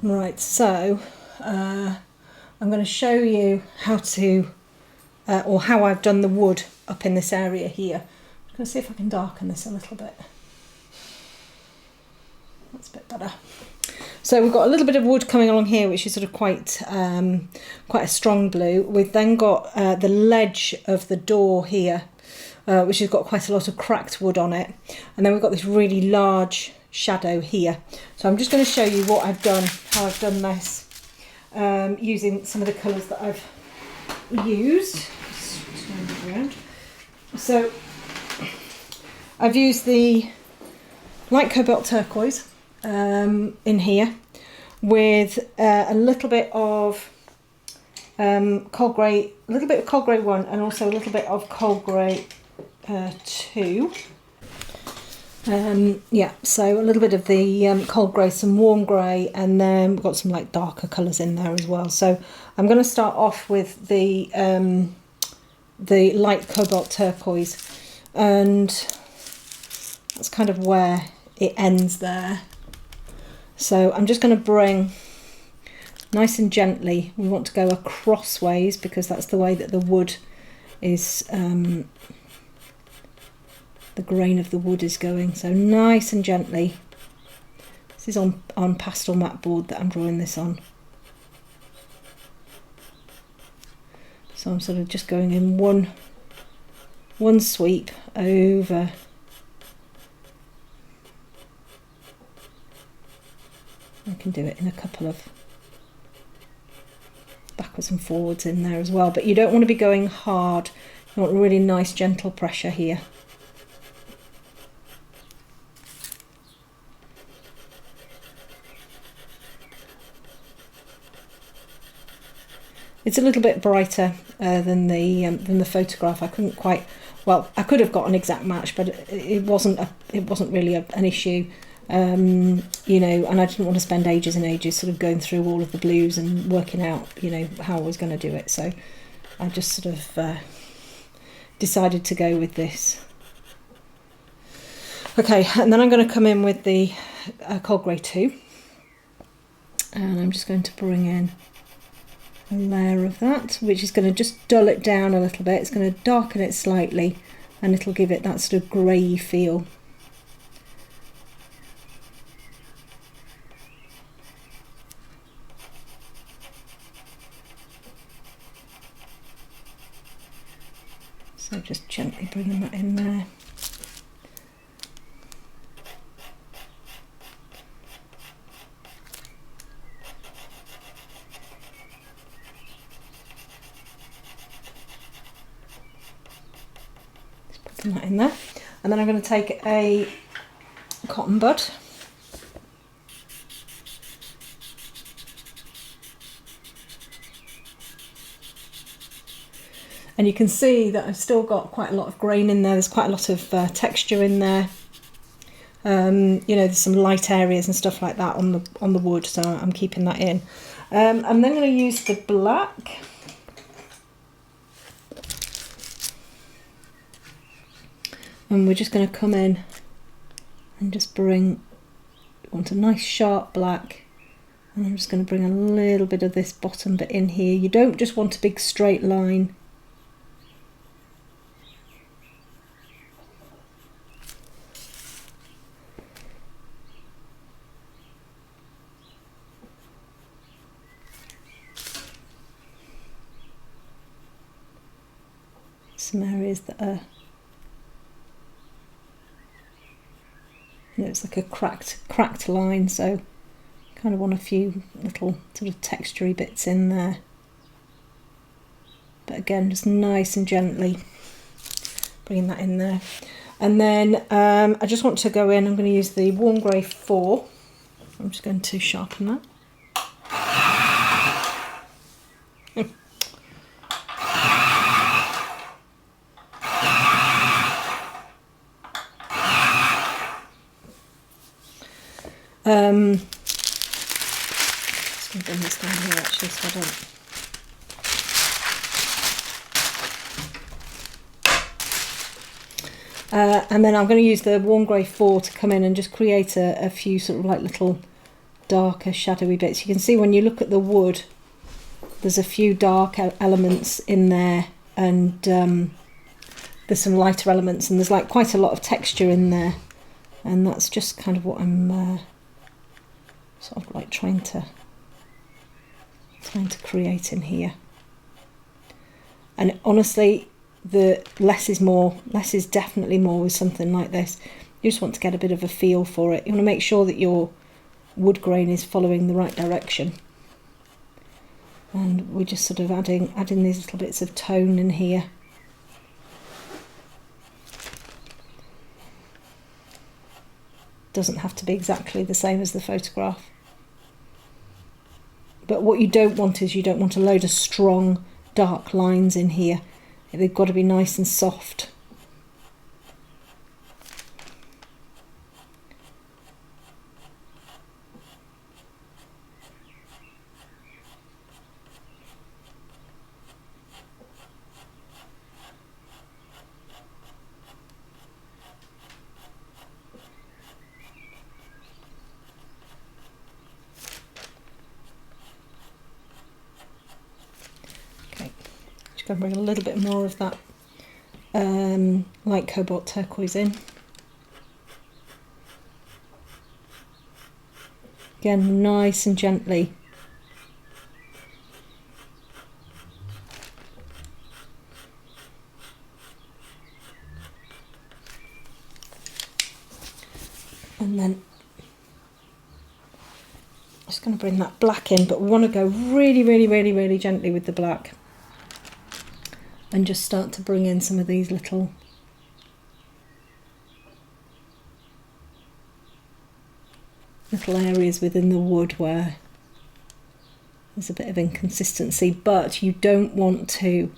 Right, so I'm going to show you how to, or how I've done the wood up in this area here. I'm going to see if I can darken this a little bit. That's a bit better. So we've got a little bit of wood coming along here, which is sort of quite a strong blue. We've then got the ledge of the door here, which has got quite a lot of cracked wood on it. And then we've got this really large shadow here. So I'm just going to show you what I've done, how I've done this, using some of the colours that I've used. Just turn it around. So I've used the light cobalt turquoise in here with a little bit of cold grey, a little bit of cold grey 1 and also a little bit of cold grey 2. Yeah, so a little bit of the cold grey, some warm grey, and then we've got some like darker colours in there as well. So I'm going to start off with the light cobalt turquoise, and that's kind of where it ends there. So I'm just going to bring nice and gently, we want to go across ways because that's the way that the wood is, the grain of the wood is going. So nice and gently. This is on pastel matte board that I'm drawing this on. So I'm sort of just going in one sweep over. I can do it in a couple of backwards and forwards in there as well, but you don't want to be going hard. You want really nice gentle pressure here. It's a little bit brighter than the photograph. I couldn't quite, well, I could have got an exact match, but it wasn't really an issue. You know, and I didn't want to spend ages and ages sort of going through all of the blues and working out, you know, how I was going to do it. So I just sort of decided to go with this. Okay, and then I'm going to come in with the cold grey 2, and I'm just going to bring in a layer of that, which is going to just dull it down a little bit. It's going to darken it slightly, and it'll give it that sort of grey feel. So just gently bringing that in there. Just popping that in there. And then I'm going to take a cotton bud. And you can see that I've still got quite a lot of grain in there. There's quite a lot of texture in there. You know, there's some light areas and stuff like that on the wood, so I'm keeping that in. I'm then going to use the black. And we're just going to come in and just bring, we want a nice sharp black. And I'm just going to bring a little bit of this bottom bit in here. You don't just want a big straight line. Some areas that are, you know, it's like a cracked line, so kind of want a few little sort of textury bits in there. But again, just nice and gently bringing that in there. And then I just want to go in, I'm going to use the warm grey 4. I'm just going to sharpen that. Just going to bring this down here actually so I don't. And then I'm going to use the warm grey 4 to come in and just create a few sort of like little darker shadowy bits. You can see when you look at the wood, there's a few dark elements in there, and there's some lighter elements, and there's like quite a lot of texture in there, and that's just kind of what I'm sort of like trying to create in here. And honestly, the less is more. Less is definitely more with something like this. You just want to get a bit of a feel for it. You want to make sure that your wood grain is following the right direction. And we're just sort of adding these little bits of tone in here. Doesn't have to be exactly the same as the photograph. But what you don't want is, you don't want a load of strong dark lines in here. They've got to be nice and soft. Going to bring a little bit more of that light cobalt turquoise in. Again, nice and gently. And then I'm just going to bring that black in, but we want to go really, really, really, really gently with the black. And just start to bring in some of these little areas within the wood where there's a bit of inconsistency, but you don't want to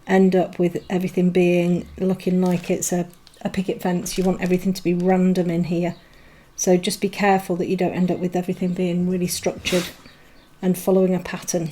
end up with everything looking like it's a picket fence. You want everything to be random in here. So just be careful that you don't end up with everything being really structured and following a pattern.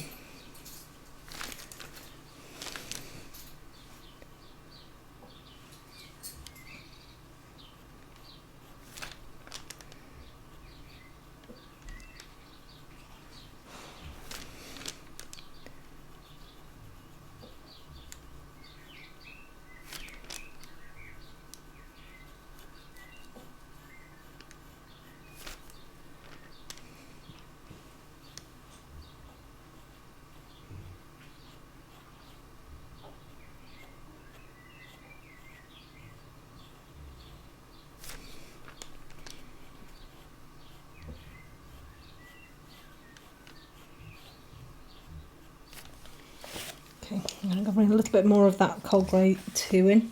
Okay, I'm going to bring a little bit more of that cold grey 2 in.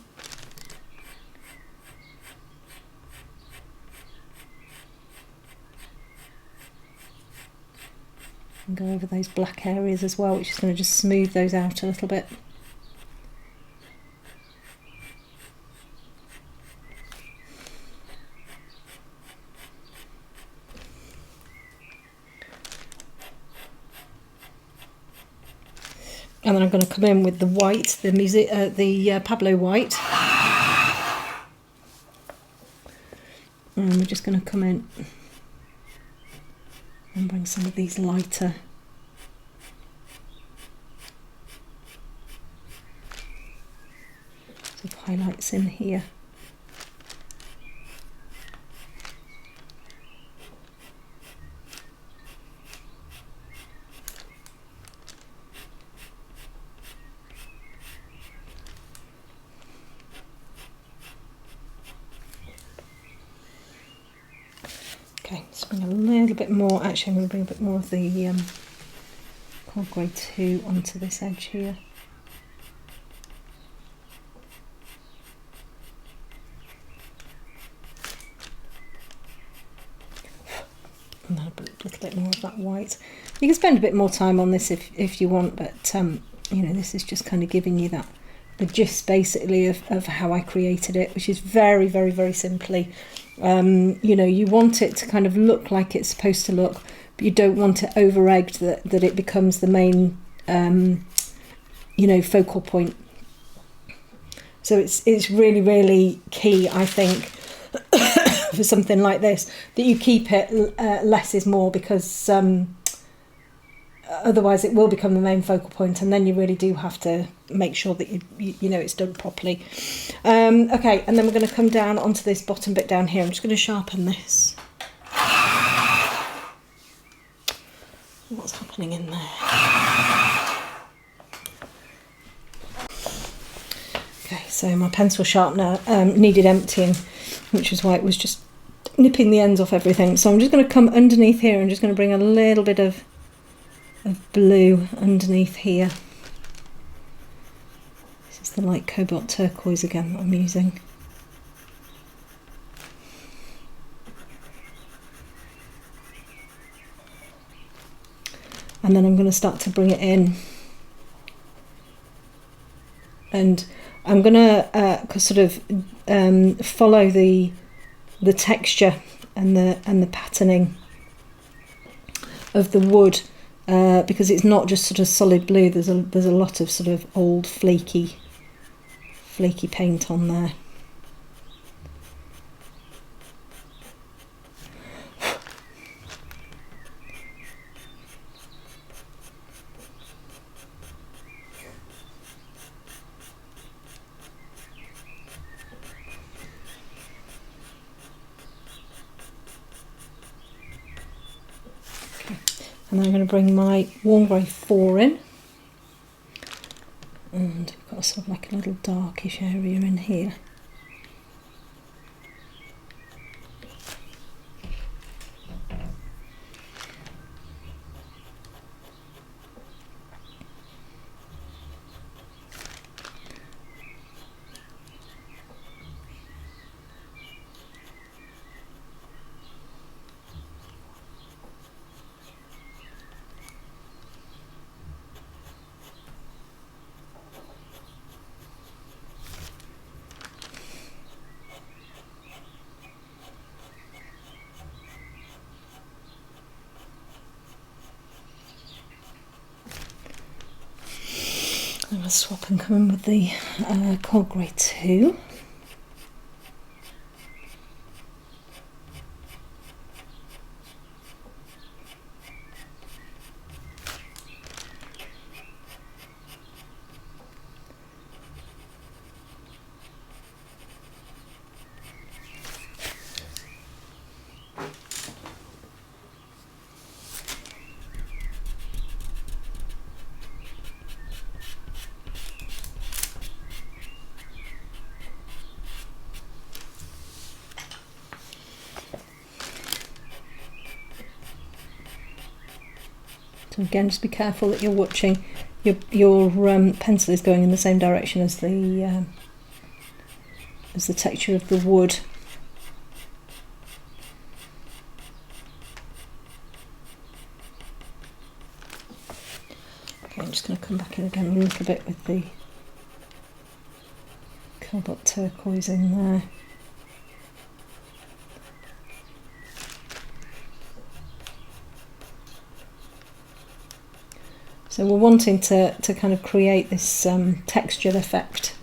And go over those black areas as well, which is going to just smooth those out a little bit. And then I'm going to come in with the white, the Pablo white. And we're just going to come in and bring some of these lighter sort of highlights in here. Okay, let's bring a little bit more. Actually, I'm going to bring a bit more of the cold grey 2 onto this edge here. And then a little bit more of that white. You can spend a bit more time on this if you want, but you know, this is just kind of giving you the gist basically of how I created it, which is very, very, very simply. You know, you want it to kind of look like it's supposed to look, but you don't want it over-egged that it becomes the main, you know, focal point. So it's really, really key, I think, for something like this, that you keep it less is more, because otherwise it will become the main focal point, and then you really do have to make sure that you know it's done properly. Okay, and then we're going to come down onto this bottom bit down here. I'm just going to sharpen this. What's happening in there? Okay, so my pencil sharpener needed emptying, which is why it was just nipping the ends off everything. So I'm just going to come underneath here and just going to bring a little bit of blue underneath here. This is the light cobalt turquoise again that I'm using. And then I'm going to start to bring it in, and I'm going to sort of follow the texture and the patterning of the wood, because it's not just sort of solid blue. There's a lot of sort of old flaky paint on there. And then I'm going to bring my warm grey 4 in, and I've got sort of like a little darkish area in here. I'm going to swap and come in with the cold grey 2. So again, just be careful that you're watching your pencil is going in the same direction as the texture of the wood. Okay, I'm just going to come back in again a little bit with the cobalt turquoise in there. So we're wanting to kind of create this textured effect,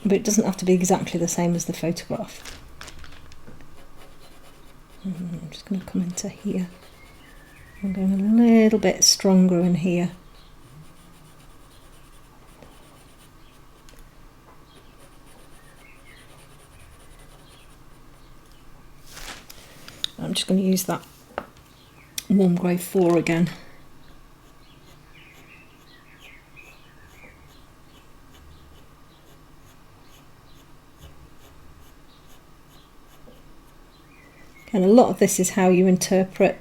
but it doesn't have to be exactly the same as the photograph. And I'm just going to come into here. I'm going a little bit stronger in here. I'm just going to use that warm grey 4 again. And a lot of this is how you interpret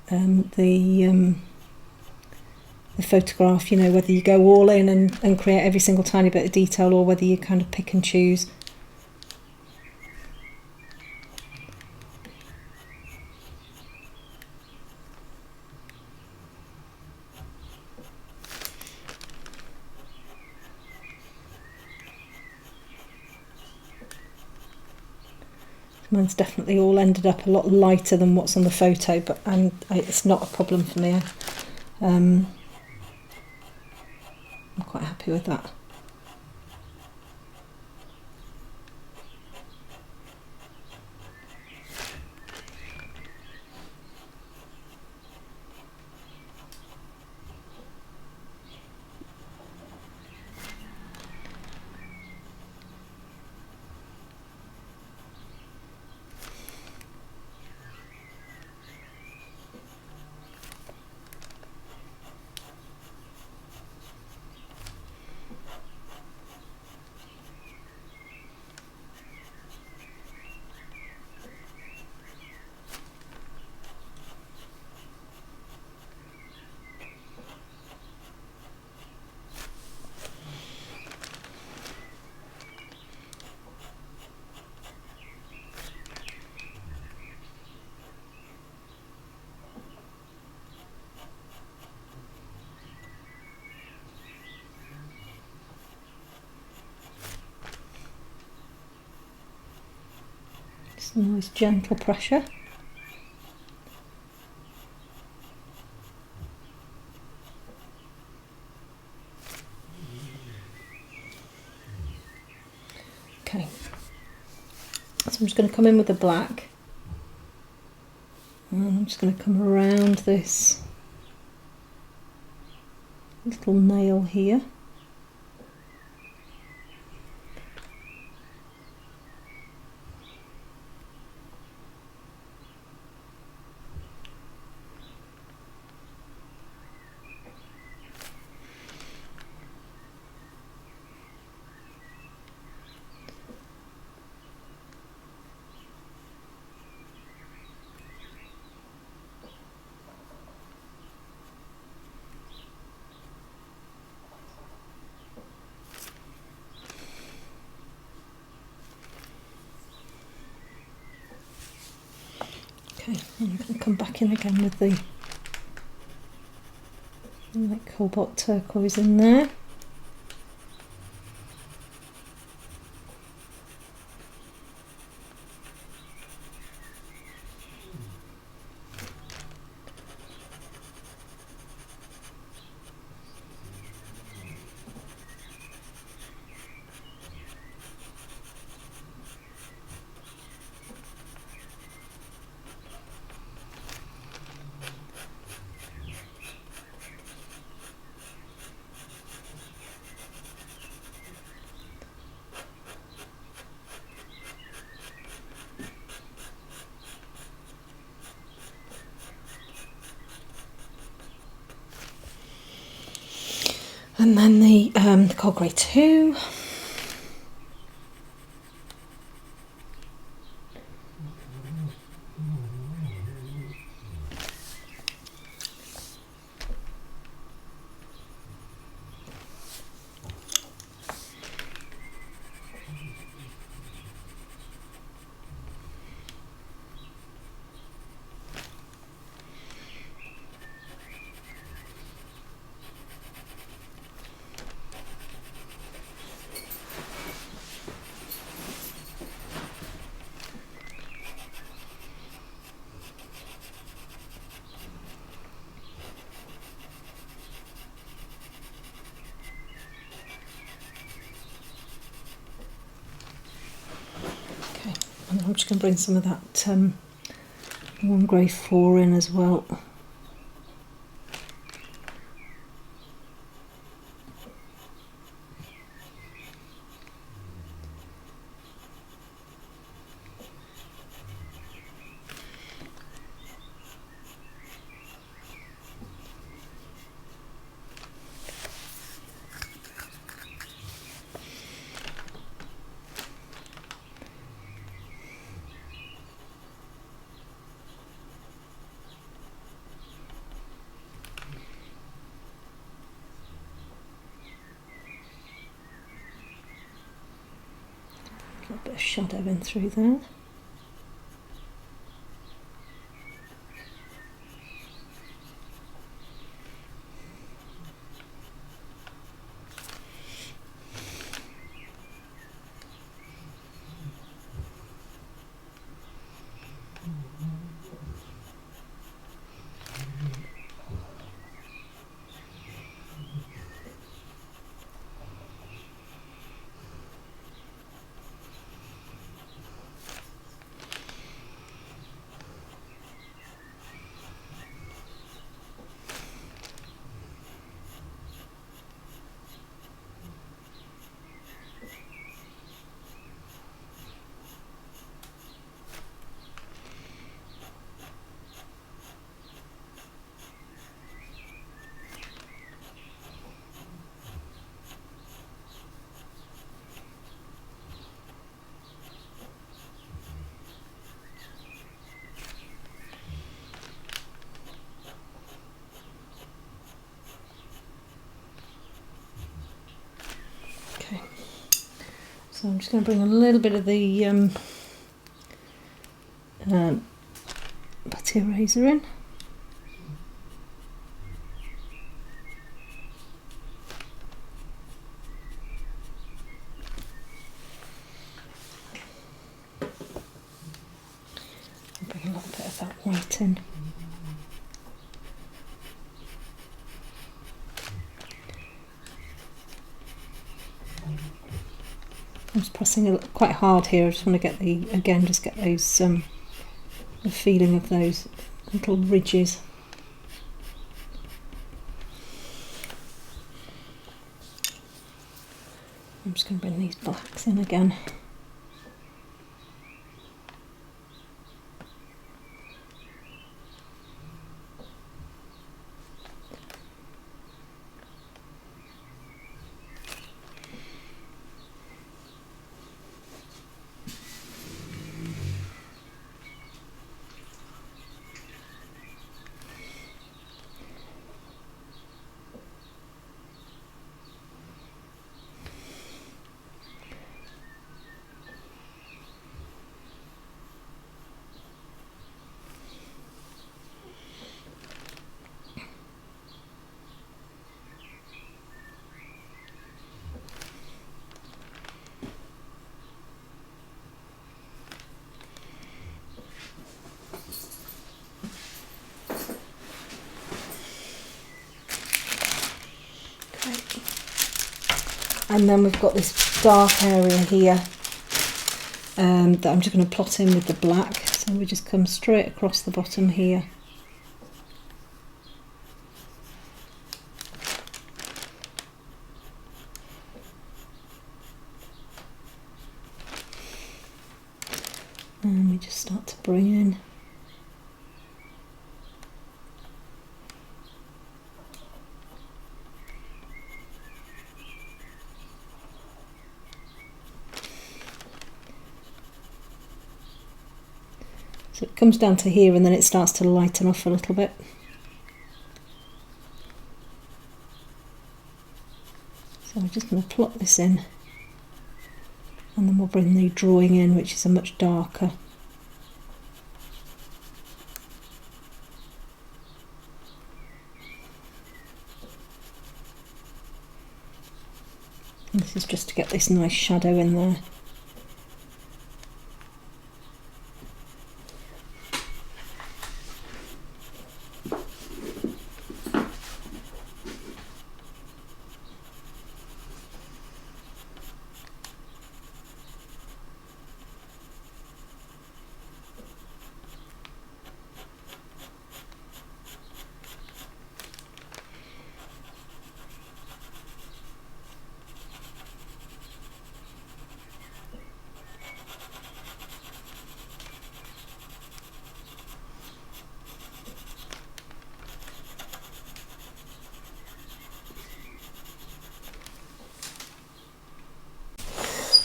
the photograph, you know, whether you go all in and create every single tiny bit of detail, or whether you kind of pick and choose. Mine's definitely all ended up a lot lighter than what's on the photo, but it's not a problem for me. I'm quite happy with that. Just a nice gentle pressure. Okay, so I'm just going to come in with the black, and I'm just going to come around this little nail here. Okay, I'm going to come back in again with the light cobalt turquoise in there. And then the cold grey 2. And I'm just going to bring some of that warm grey 4 in as well. A little bit of shadow in through there. So I'm just going to bring a little bit of the putty eraser in. right in. I'm just pressing it quite hard here. I just want to get just get those the feeling of those little ridges. I'm just going to bring these blacks in again. And then we've got this dark area here that I'm just going to plot in with the black. So we just come straight across the bottom here. And we just start to bring in. So it comes down to here and then it starts to lighten off a little bit. So we're just going to plot this in and then we'll bring the drawing in, which is a much darker. And this is just to get this nice shadow in there.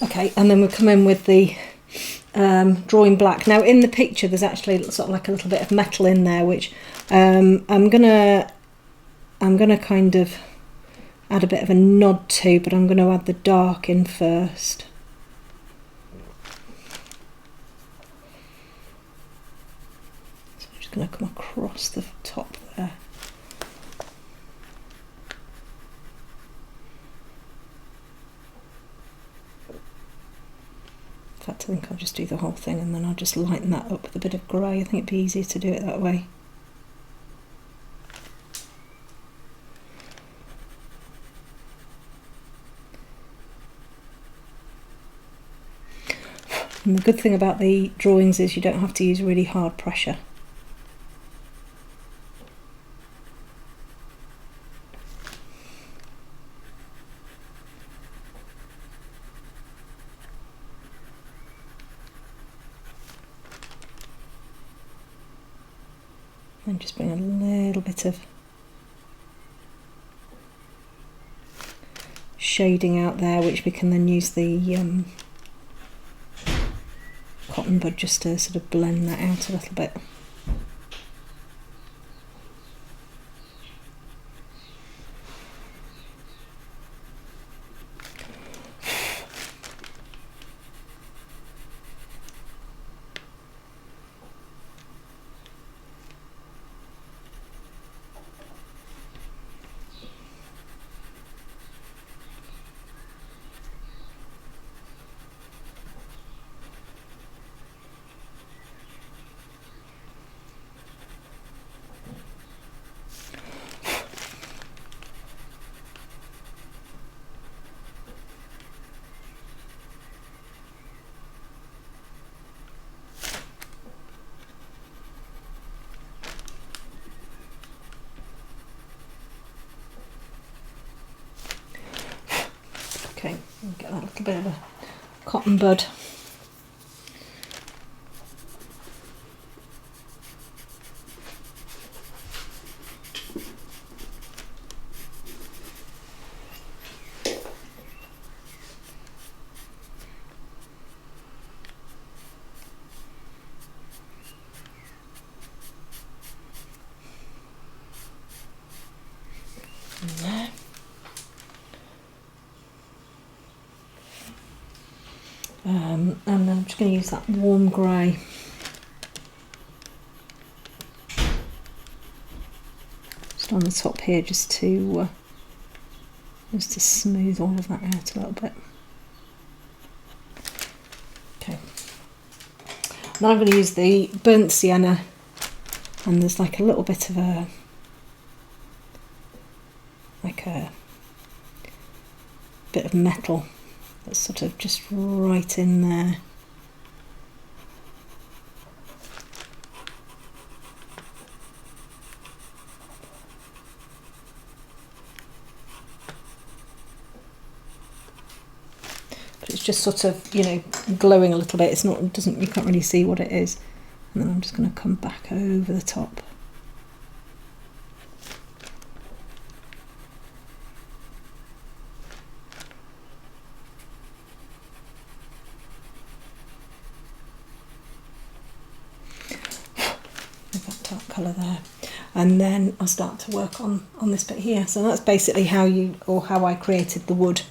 Okay, and then we'll come in with the drawing black. Now in the picture there's actually sort of like a little bit of metal in there, which I'm gonna kind of add a bit of a nod to, but I'm going to add the dark in first. So I'm just going to come across the top there. In fact, I think I'll just do the whole thing and then I'll just lighten that up with a bit of grey. I think it'd be easier to do it that way. And the good thing about the drawings is you don't have to use really hard pressure. And just bring a little bit of shading out there, which we can then use the cotton bud just to sort of blend that out a little bit. bit of a cotton bud. There. And I'm just going to use that warm grey. Just on the top here, just to smooth all of that out a little bit. Okay. Now I'm going to use the burnt sienna, and there's like a little bit of a bit of metal that's sort of just right in there. But it's just sort of, you know, glowing a little bit. It's not, you can't really see what it is. And then I'm just going to come back over the top. Colour there, and then I'll start to work on this bit here. So that's basically how I created the wood.